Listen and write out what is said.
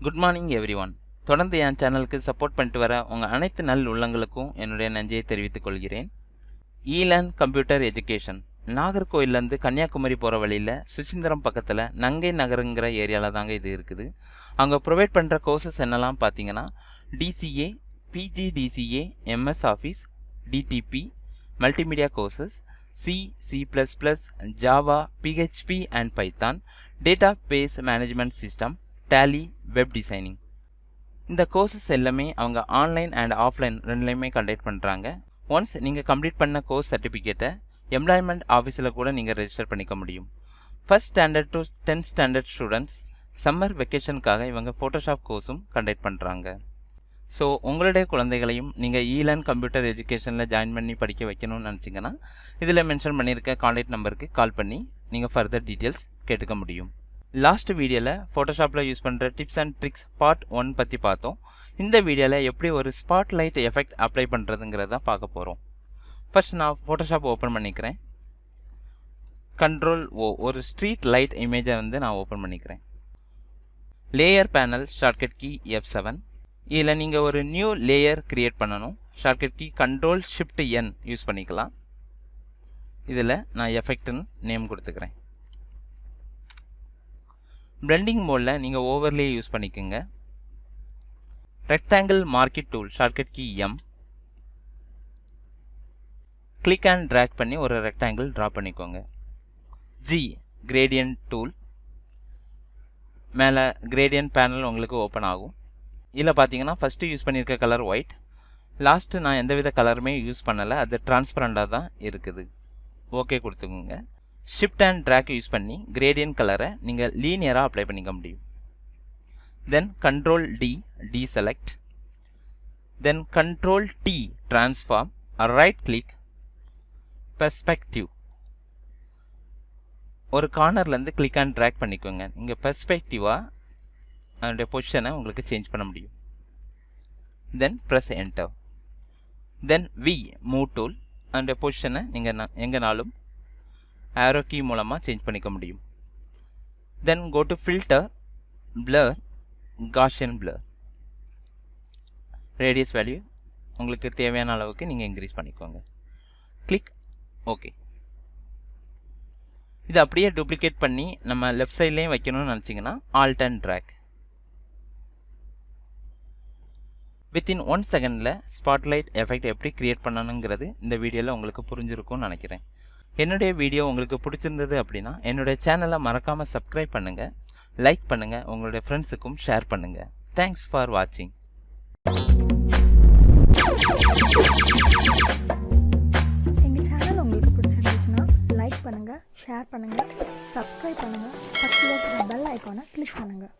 Good morning everyone. தொடர்ந்து என் சேனலுக்கு support பண்ணிட்டு வர உங்கள் அனைத்து நல் உள்ளங்களுக்கும் என்னுடைய நன்றியை தெரிவித்துக் கொள்கிறேன். ஈலேர்ன் கம்ப்யூட்டர் எஜுகேஷன் நாகர்கோயிலேருந்து கன்னியாகுமரி போகிற வழியில் சுசீந்திரம் பக்கத்தில் நங்கை நகருங்கிற ஏரியாவில் தாங்க இது இருக்குது. அவங்க ப்ரொவைட் பண்ணுற கோர்சஸ் என்னெல்லாம் பார்த்தீங்கன்னா DCA, PGDCA, MS office, DTP, multimedia courses, C++, Java, PHP and Python, database management system, Tally, web designing. இந்த கோர்சஸ் எல்லாமே அவங்க ஆன்லைன் அண்ட் ஆஃப்லைன் ரெண்டுலேயுமே கண்டக்ட் பண்ணுறாங்க. ஒன்ஸ் நீங்கள் கம்ப்ளீட் பண்ண கோர்ஸ் சர்டிஃபிகேட்டை எம்ப்ளாய்மெண்ட் ஆஃபீஸில் கூட நீங்கள் ரெஜிஸ்டர் பண்ணிக்க முடியும். First standard to 10th standard students summer வெக்கேஷனுக்காக இவங்க ஃபோட்டோஷாப் கோர்ஸும் கண்டக்ட் பண்ணுறாங்க. ஸோ உங்களுடைய குழந்தைகளையும் நீங்கள் ஈலேர்ன் கம்ப்யூட்டர் எஜுகேஷனில் ஜாயின் பண்ணி படிக்க வைக்கணும்னு நினச்சிங்கன்னா இதில் மென்ஷன் பண்ணியிருக்க கான்டாக்ட் நம்பருக்கு கால் பண்ணி நீங்கள் ஃபர்தர் டீட்டெயில்ஸ் கேட்டுக்க முடியும். லாஸ்ட் வீடியோவில் ஃபோட்டோஷாப்பில் யூஸ் பண்ணுற டிப்ஸ் அண்ட் ட்ரிக்ஸ் பார்ட் 1 பற்றி பார்த்தோம். இந்த வீடியோவில் எப்படி ஒரு ஸ்பாட்லைட் எஃபெக்ட் அப்ளை பண்ணுறதுங்கிறத பார்க்க போகிறோம். ஃபர்ஸ்ட் நான் ஃபோட்டோஷாப் ஓப்பன் பண்ணிக்கிறேன். Ctrl+O ஒரு ஸ்ட்ரீட் லைட் இமேஜை நான் ஓப்பன் பண்ணிக்கிறேன். Layer panel shortcut key F7. இதில் நீங்கள் ஒரு நியூ லேயர் கிரியேட் பண்ணணும். ஷார்ட்கட் கீ Ctrl+Shift+N யூஸ் பண்ணிக்கலாம். இதில் நான் எஃபெக்ட்னு நேம் கொடுத்துக்கிறேன். பிளெண்டிங் மோடில் நீங்கள் ஓவர்லே யூஸ் பண்ணிக்கோங்க. Rectangle marquee tool shortcut key M. Click and drag பண்ணி ஒரு ரெக்டாங்கிள் ட்ரா பண்ணிக்கோங்க. G gradient tool. மேலே கிரேடியன்ட் பேனல் உங்களுக்கு ஓப்பன் ஆகும். இதில் பார்த்தீங்கன்னா ஃபஸ்ட்டு யூஸ் பண்ணியிருக்க கலர் ஒயிட். லாஸ்ட்டு நான் எந்தவித கலருமே யூஸ் பண்ணலை, அது டிரான்ஸ்பரண்டாக தான் இருக்குது. ஓகே கொடுத்துக்கோங்க. ஷிஃப்ட் அண்ட் ட்ராக் யூஸ் பண்ணி கிரேடியன்ட் கலரை நீங்கள் லீனியராக அப்ளை பண்ணிக்க முடியும். தென் Ctrl+D டீசெலக்ட். தென் Ctrl+T transform. Right click perspective. ஒரு கார்னர்லேருந்து கிளிக் அண்ட் ட்ராக் பண்ணிக்கோங்க. இங்கே பெர்ஸ்பெக்டிவாக அதனுடைய பொசிஷனை உங்களுக்கு சேஞ்ச் பண்ண முடியும். தென் ப்ரெஸ் என்டர். தென் V மூவ் டூல் அதனுடைய பொசிஷனை நீங்கள் எங்கேனாலும் arrow key மூலமாக சேஞ்ச் பண்ணிக்க முடியும். தென் go to filter, blur, Gaussian blur. Radius value உங்களுக்கு தேவையான அளவுக்கு நீங்கள் இன்க்ரீஸ் பண்ணிக்கோங்க. Click okay. இது அப்படியே டூப்ளிகேட் பண்ணி நம்ம லெஃப்ட் சைட்லேயும் வைக்கணும்னு நினச்சிங்கன்னா Alt and drag. வித்தின் 1 செகண்டில் ஸ்பாட்லைட் எஃபெக்ட் எப்படி கிரியேட் பண்ணணுங்கிறது இந்த வீடியோவில் உங்களுக்கு புரிஞ்சிருக்கும்னு நினைக்கிறேன். என்னுடைய வீடியோ உங்களுக்கு பிடிச்சிருந்தது அப்படின்னா என்னுடைய சேனலை மறக்காமல் சப்ஸ்கிரைப் பண்ணுங்கள், லைக் பண்ணுங்கள், உங்களுடைய ஃப்ரெண்ட்ஸுக்கும் ஷேர் பண்ணுங்கள். தேங்க்ஸ் ஃபார் வாட்சிங். எங்கள் சேனல் உங்களுக்கு பிடிச்சிருந்துச்சுன்னா லைக் பண்ணுங்கள், ஷேர் பண்ணுங்கள், சப்ஸ்கிரைப் பண்ணுங்கள், பக்கத்தில் இருக்கிற பெல் ஐக்கானை கிளிக் பண்ணுங்கள்.